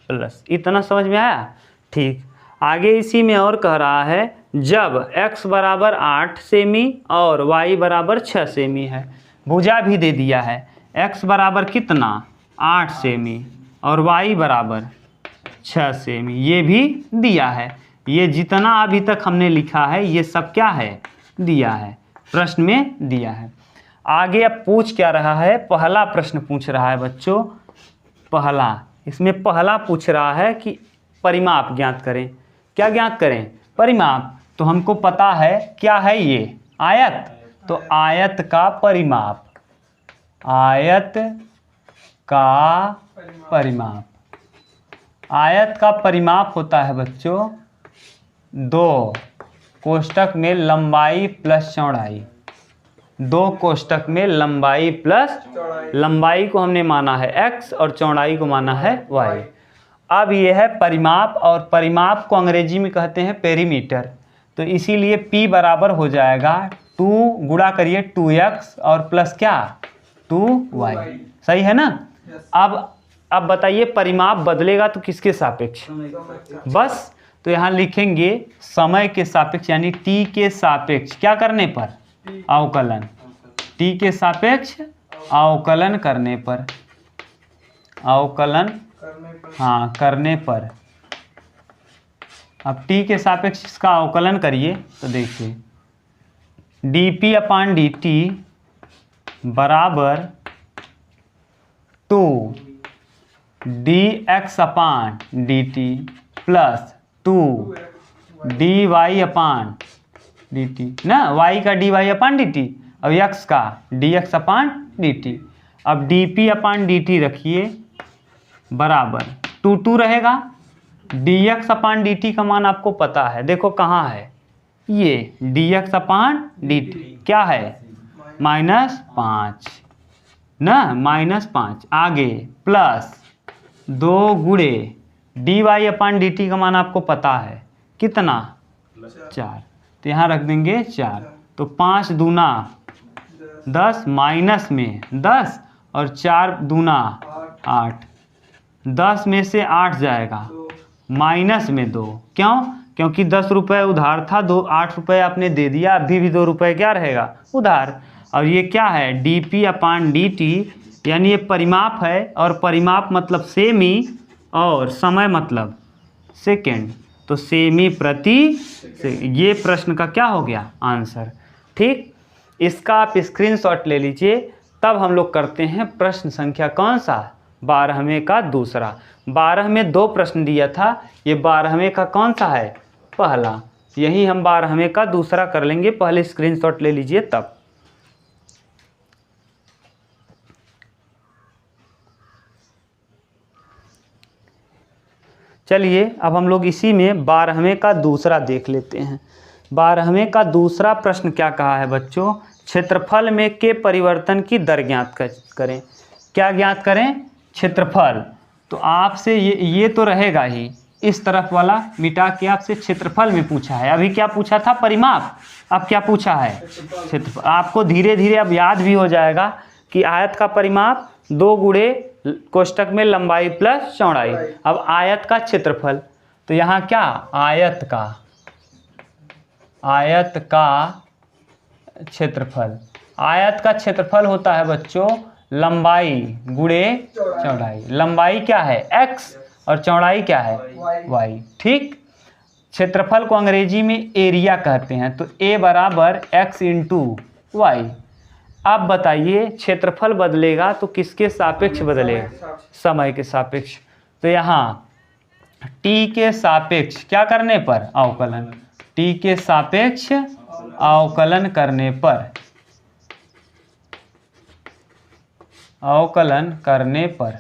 प्लस। इतना समझ में आया, ठीक। आगे इसी में और कह रहा है, जब x बराबर 8 सेमी और y बराबर 6 सेमी है, भुजा भी दे दिया है, x बराबर कितना, 8 सेमी और y बराबर 6 सेमी, ये भी दिया है। ये जितना अभी तक हमने लिखा है ये सब क्या है, दिया है, प्रश्न में दिया है। आगे अब पूछ क्या रहा है, पहला प्रश्न पूछ रहा है बच्चों, पहला, इसमें पहला पूछ रहा है कि परिमाप ज्ञात करें। क्या ज्ञात करें, परिमाप। तो हमको पता है क्या है ये, आयत, तो आयत का परिमाप, आयत का परिमाप। आयत का परिमाप होता है बच्चों 2 कोष्ठक में लंबाई प्लस चौड़ाई, 2 कोष्ठक में लंबाई प्लस, लंबाई को हमने माना है x और चौड़ाई को माना है y। अब यह है परिमाप, और परिमाप को अंग्रेजी में कहते हैं पेरीमीटर। तो इसीलिए p बराबर हो जाएगा 2 गुणा करिए 2x और प्लस क्या, 2y, सही है ना। अब बताइए परिमाप बदलेगा तो किसके सापेक्ष, बस। तो यहाँ लिखेंगे समय के सापेक्ष, यानी t के सापेक्ष क्या करने पर, अवकलन, t के सापेक्ष अवकलन करने पर, अवकलन हाँ करने पर। अब t के सापेक्ष इसका अवकलन करिए तो देखिए dp अपान dt बराबर 2 dx अपान dt प्लस 2 dy अपान dt ना, y का dy अपान dt और x का dx अपान dt। अब dp अपान dt रखिए बराबर 2 रहेगा। dx अपान dt का मान आपको पता है, देखो कहाँ है ये dx अपान dt क्या है -5 ना, -5 आगे प्लस 2 गुणे dy अपान dt का मान आपको पता है कितना 4, तो यहाँ रख देंगे 4, तो 5 दूना 10 माइनस में 10 और 4 दूना 8, 10 में से 8 जाएगा माइनस में 2, क्यों? क्योंकि 10 रुपये उधार था, 8 रुपये आपने दे दिया, अभी भी 2 रुपये क्या रहेगा उधार। और ये क्या है dp अपान dt, यानी ये परिमाप है, और परिमाप मतलब सेमी और समय मतलब सेकेंड, तो सेमी प्रति ये प्रश्न का क्या हो गया आंसर। ठीक, इसका आप स्क्रीनशॉट ले लीजिए। तब हम लोग करते हैं प्रश्न संख्या कौन सा 12वें का दूसरा। 12 में 2 प्रश्न दिया था, ये 12वें का कौन सा है पहला, यही हम 12वें का दूसरा कर लेंगे। पहले स्क्रीनशॉट ले लीजिए तब। चलिए अब हम लोग इसी में 12वें का दूसरा देख लेते हैं। 12वें का दूसरा प्रश्न क्या कहा है बच्चों, क्षेत्रफल में के परिवर्तन की दर ज्ञात करें। क्या ज्ञात करें? क्षेत्रफल। तो आपसे ये तो रहेगा ही, इस तरफ वाला मिटा के आपसे क्षेत्रफल में पूछा है। अभी क्या पूछा था परिमाप, अब क्या पूछा है क्षेत्रफल। आपको धीरे धीरे अब याद भी हो जाएगा कि आयत का परिमाप 2 गुणे कोष्टक में लंबाई प्लस चौड़ाई। अब आयत का क्षेत्रफल, तो यहाँ क्या आयत का क्षेत्रफल, आयत का क्षेत्रफल होता है बच्चों लंबाई गुणे चौड़ाई। लंबाई क्या है x और चौड़ाई क्या है y। ठीक, क्षेत्रफल को अंग्रेजी में एरिया कहते हैं, तो a बराबर x इंटू वाई। अब बताइए क्षेत्रफल बदलेगा तो किसके सापेक्ष बदलेगा? समय के सापेक्ष। तो यहाँ t के सापेक्ष क्या करने पर अवकलन, t के सापेक्ष अवकलन करने पर, अवकलन करने पर,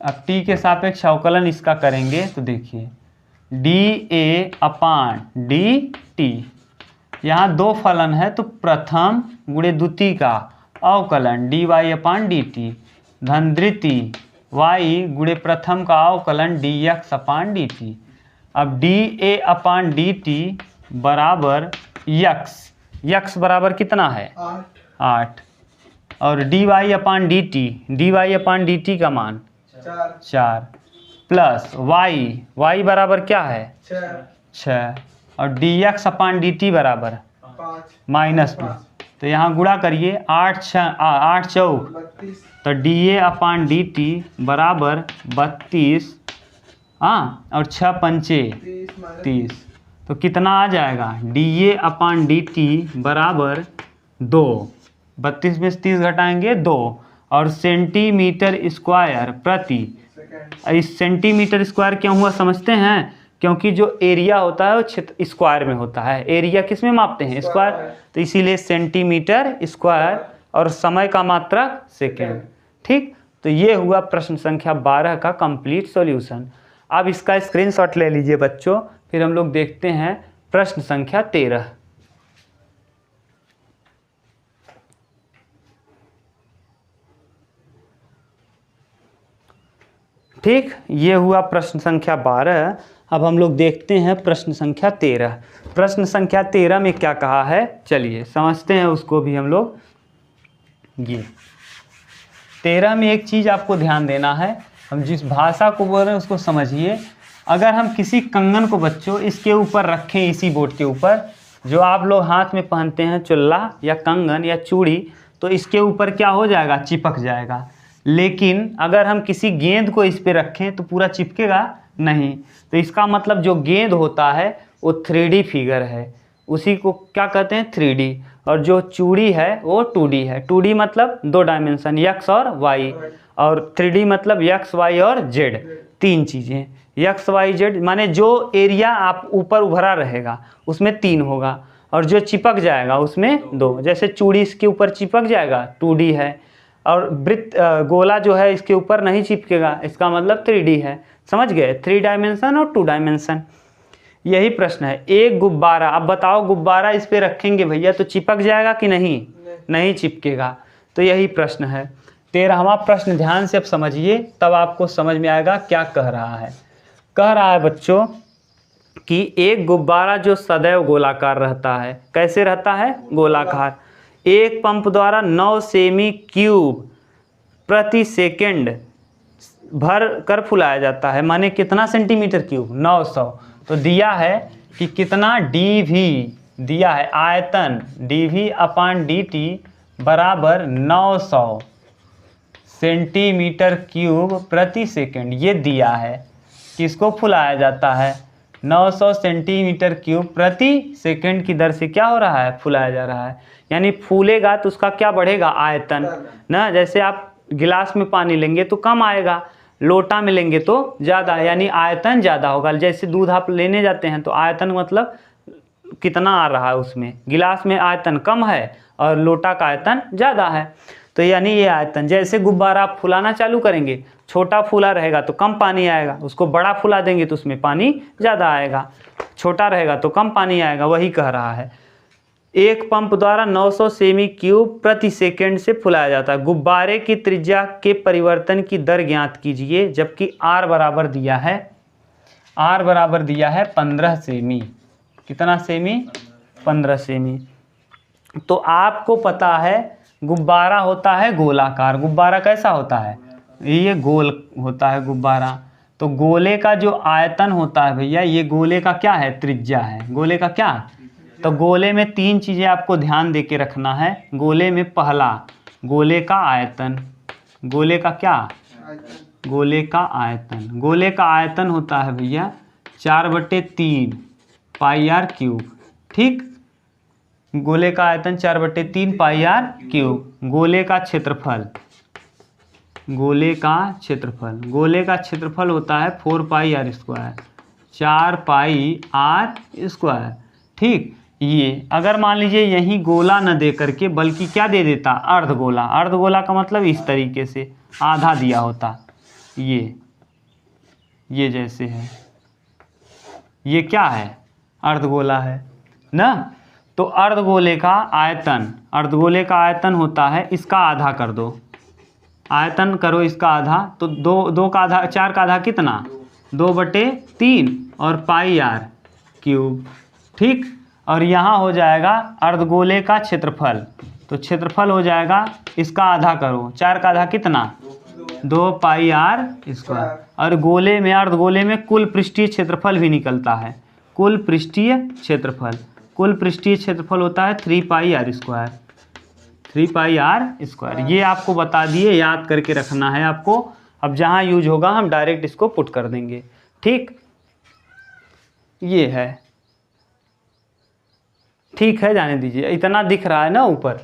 अब t के सापेक्ष अवकलन इसका करेंगे तो देखिए dA अपान dt, यहाँ 2 फलन है तो प्रथम गुणे द्वितीय का अवकलन dy अपान dt, धन द्वितीय y गुणे प्रथम का अवकलन dx अपान dt। अब dA अपान dt बराबर x बराबर कितना है 8, और dy अपान dt का मान 4 प्लस y बराबर क्या है 6, और dx अपान dt बराबर -2। तो यहाँ गुणा करिए 8 चौक, तो dA अपान dt बराबर 32, हाँ, और 6 पंचे 30, तो कितना आ जाएगा dA अपान dt बराबर 2, 32 में से 30 घटाएंगे 2, और सेंटीमीटर स्क्वायर प्रति। इस सेंटीमीटर स्क्वायर क्यों हुआ समझते हैं? क्योंकि जो एरिया होता है वो क्षेत्र स्क्वायर में होता है, एरिया किस में मापते हैं स्क्वायर, तो इसीलिए सेंटीमीटर स्क्वायर, और समय का मात्रक सेकेंड। ठीक, तो ये हुआ प्रश्न संख्या 12 का कंप्लीट सॉल्यूशन। अब इसका स्क्रीनशॉट ले लीजिए बच्चों, फिर हम लोग देखते हैं प्रश्न संख्या 13। ठीक, ये हुआ प्रश्न संख्या 12। अब हम लोग देखते हैं प्रश्न संख्या 13। प्रश्न संख्या 13 में क्या कहा है, चलिए समझते हैं उसको भी हम लोग। ये 13 में एक चीज़ आपको ध्यान देना है, हम जिस भाषा को बोल रहे हैं उसको समझिए। अगर हम किसी कंगन को बच्चों इसके ऊपर रखें, इसी बोर्ड के ऊपर जो आप लोग हाथ में पहनते हैं चुल्ला या कंगन या चूड़ी, तो इसके ऊपर क्या हो जाएगा चिपक जाएगा। लेकिन अगर हम किसी गेंद को इस पे रखें तो पूरा चिपकेगा नहीं। तो इसका मतलब जो गेंद होता है वो 3D फिगर है, उसी को क्या कहते हैं 3D, और जो चूड़ी है वो 2D है। 2D मतलब 2 डायमेंशन x और y, और 3D मतलब x y और z, 3 चीज़ें। x y z माने जो एरिया आप ऊपर उभरा रहेगा उसमें 3 होगा, और जो चिपक जाएगा उसमें 2। जैसे चूड़ी इसके ऊपर चिपक जाएगा 2D है, और वृत्त गोला जो है इसके ऊपर नहीं चिपकेगा, इसका मतलब 3D है। समझ गए? 3 डायमेंशन और 2 डायमेंशन। यही प्रश्न है। एक गुब्बारा, अब बताओ गुब्बारा इस पे रखेंगे भैया तो चिपक जाएगा कि नहीं? नहीं चिपकेगा। तो यही प्रश्न है। 13वां प्रश्न ध्यान से अब समझिए, तब आपको समझ में आएगा क्या कह रहा है। कह रहा है बच्चों कि एक गुब्बारा जो सदैव गोलाकार रहता है। कैसे रहता है? गोलाकार। एक पंप द्वारा 9 सेमी क्यूब प्रति सेकंड भर कर फुलाया जाता है। माने कितना सेंटीमीटर क्यूब? 900। तो दिया है कि कितना dV दिया है, आयतन dV/dt बराबर 900 सेंटीमीटर क्यूब प्रति सेकंड। ये दिया है किसको फुलाया जाता है? 900 सेंटीमीटर क्यूब प्रति सेकंड की दर से क्या हो रहा है? फुलाया जा रहा है। यानी फूलेगा तो उसका क्या बढ़ेगा? आयतन ना। जैसे आप गिलास में पानी लेंगे तो कम आएगा, लोटा में लेंगे तो ज़्यादा, यानी आयतन ज़्यादा होगा। जैसे दूध आप लेने जाते हैं तो आयतन मतलब कितना आ रहा है उसमें, गिलास में आयतन कम है और लोटा का आयतन ज़्यादा है। तो यानी ये आयतन, जैसे गुब्बारा आप फुलाना चालू करेंगे, छोटा फूला रहेगा तो कम पानी आएगा, उसको बड़ा फुला देंगे तो उसमें पानी ज़्यादा आएगा, छोटा रहेगा तो कम पानी आएगा। वही कह रहा है। एक पंप द्वारा 900 सेमी क्यूब प्रति सेकंड से फुलाया जाता है। गुब्बारे की त्रिज्या के परिवर्तन की दर ज्ञात कीजिए, जबकि R बराबर दिया है, R बराबर दिया है 15 सेमी। कितना सेमी? 15 सेमी। तो आपको पता है गुब्बारा होता है गोलाकार। गुब्बारा कैसा होता है? ये गोल होता है गुब्बारा। तो गोले का जो आयतन होता है भैया, ये गोले का क्या है? त्रिज्या है। गोले का क्या? तो गोले में 3 चीज़ें आपको ध्यान दे के रखना है। गोले में पहला, गोले का आयतन। गोले का क्या? गोले का आयतन। गोले का आयतन होता है भैया 4/3 पाई r क्यूब। ठीक, गोले का आयतन 4/3 पाई r क्यूब। गोले का क्षेत्रफल, गोले का क्षेत्रफल, गोले का क्षेत्रफल होता है 4 पाई r स्क्वायर, 4 पाई r स्क्वायर। ठीक, ये अगर मान लीजिए यही गोला न दे करके बल्कि क्या दे देता? अर्धगोला। अर्धगोला का मतलब इस तरीके से आधा दिया होता, ये जैसे है, ये क्या है? अर्धगोला है ना। तो अर्धगोले का आयतन, अर्धगोले का आयतन होता है, इसका आधा कर दो, आयतन करो इसका आधा, तो 2 का आधा, 4 का आधा कितना? 2/3 और पाई r क्यूब। ठीक, और यहाँ हो जाएगा अर्धगोले का क्षेत्रफल। तो क्षेत्रफल हो जाएगा, इसका आधा करो, 4 का आधा कितना? 2 पाई r स्क्वायर। और गोले में, अर्धगोले में कुल पृष्ठीय क्षेत्रफल भी निकलता है। कुल पृष्ठीय क्षेत्रफल, कुल पृष्ठीय क्षेत्रफल होता है 3 पाई r स्क्वायर, 3 पाई r स्क्वायर। ये आपको बता दिए, याद करके रखना है आपको। अब जहाँ यूज होगा हम डायरेक्ट इसको पुट कर देंगे। ठीक, ये है। ठीक है, जाने दीजिए, इतना दिख रहा है ना ऊपर।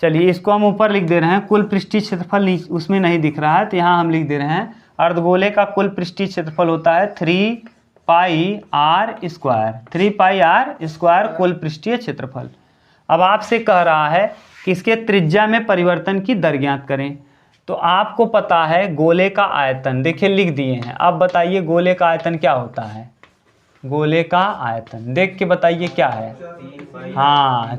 चलिए इसको हम ऊपर लिख दे रहे हैं। कुल पृष्ठीय क्षेत्रफल उसमें नहीं दिख रहा है तो यहाँ हम लिख दे रहे हैं अर्धगोले का कुल पृष्ठीय क्षेत्रफल होता है 3 पाई r स्क्वायर, 3 पाई r स्क्वायर कुल पृष्ठीय क्षेत्रफल। अब आपसे कह रहा है कि इसके त्रिज्या में परिवर्तन की दर ज्ञात करें। तो आपको पता है गोले का आयतन, देखिए लिख दिए हैं। अब बताइए गोले का आयतन क्या होता है? गोले का आयतन देख के बताइए क्या है? हाँ,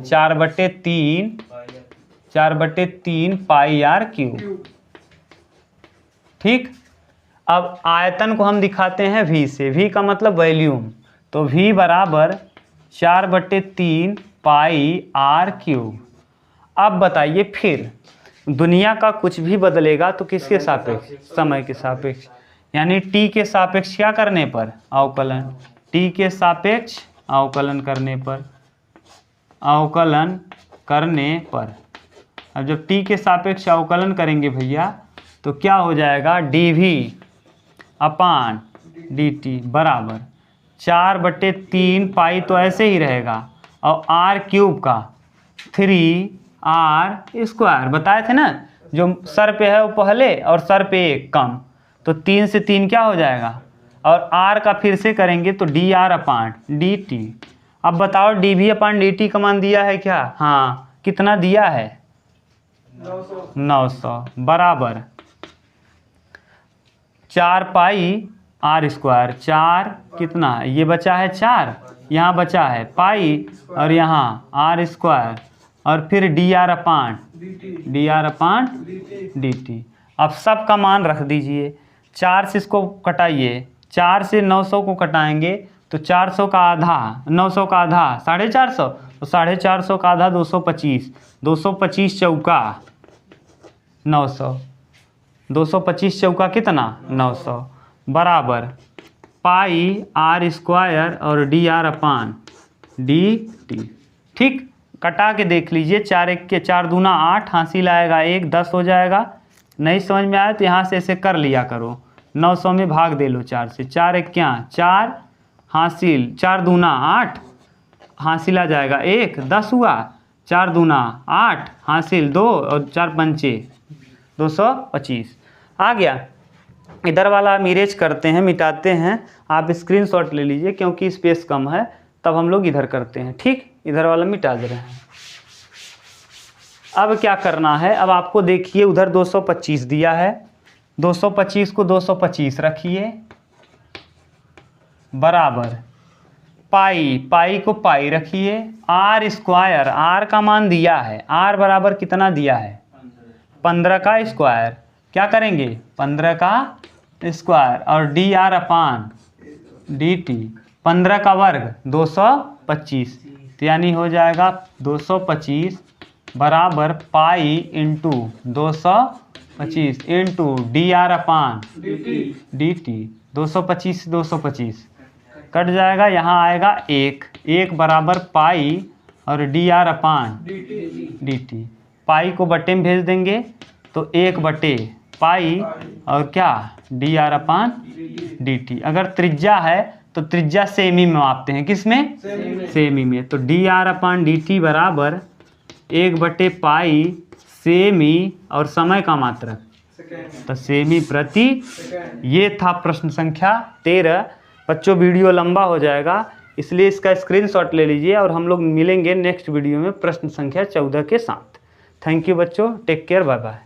4/3 पाई r क्यूब। ठीक, अब आयतन को हम दिखाते हैं v से। v का मतलब वॉल्यूम। तो v बराबर 4/3 पाई r क्यूब। अब बताइए फिर दुनिया का कुछ भी बदलेगा तो किसके सापेक्ष? समय के सापेक्ष, यानी t के सापेक्ष क्या करने पर? अवकलन। t के सापेक्ष अवकलन करने पर, अवकलन करने पर। अब जब t के सापेक्ष अवकलन करेंगे भैया तो क्या हो जाएगा? dv/dt बराबर 4/3 पाई, तो ऐसे ही रहेगा, और r क्यूब का 3r स्क्वायर। बताए थे ना, जो सर पे है वो पहले और सर पे एक कम, तो 3 से 3 क्या हो जाएगा? और r का फिर से करेंगे तो dr/dt, अब बताओ dv/dt का मान दिया है क्या? हाँ, कितना दिया है? 900 बराबर 4 पाई r स्क्वायर। 4 कितना ये बचा है 4, यहाँ बचा है पाई और यहाँ r स्क्वायर और फिर dr/dt। अब सब का मान रख दीजिए। 4 से इसको कटाइए, 4 से 900 को कटाएंगे तो 400 का आधा, 900 का आधा 450, तो 450 का आधा 225, 225 चौका 900, 225 चौका कितना 900 बराबर पाई r स्क्वायर और dr/dt। ठीक, कटा के देख लीजिए। 4 1 के 4 दूना 8, हासिल आएगा 1, 10 हो जाएगा। नहीं समझ में आया तो यहाँ से ऐसे कर लिया करो, 900 में भाग दे लो 4 से। 4 1 क्या 4, हासिल 4 दूना 8, हासिल आ जाएगा 1, 10 हुआ। 4 दूना 8, हासिल 2 और 4 पंचे 225 आ गया। इधर वाला हम इरेज करते हैं, मिटाते हैं। आप स्क्रीनशॉट ले लीजिए क्योंकि स्पेस कम है, तब हम लोग इधर करते हैं। ठीक, इधर वाला मिटा दे रहे हैं। अब क्या करना है? अब आपको देखिए उधर 225 दिया है, 225 को 225 रखिए बराबर पाई, पाई को पाई रखिए, r स्क्वायर, r का मान दिया है, r बराबर कितना दिया है 15 का स्क्वायर। क्या करेंगे 15 का स्क्वायर और dr/dt 15 का वर्ग 225, तो यानी हो जाएगा 225 बराबर पाई इंटू 225 इंटू dr/dt। 225 से 225 कट जाएगा, यहाँ आएगा 1 बराबर पाई और dr/dt। पाई को बटे में भेज देंगे तो 1 बटे पाई और क्या dr/dt। अगर त्रिज्या है तो त्रिज्या सेमी में मापते हैं, किस में? सेमी में। तो dr/dt बराबर 1 बटे पाई सेमी और समय का मात्रक तो सेमी प्रति। ये था प्रश्न संख्या 13। बच्चों वीडियो लंबा हो जाएगा, इसलिए इसका स्क्रीनशॉट ले लीजिए और हम लोग मिलेंगे नेक्स्ट वीडियो में प्रश्न संख्या 14 के साथ। थैंक यू बच्चों, टेक केयर, बाय बाय।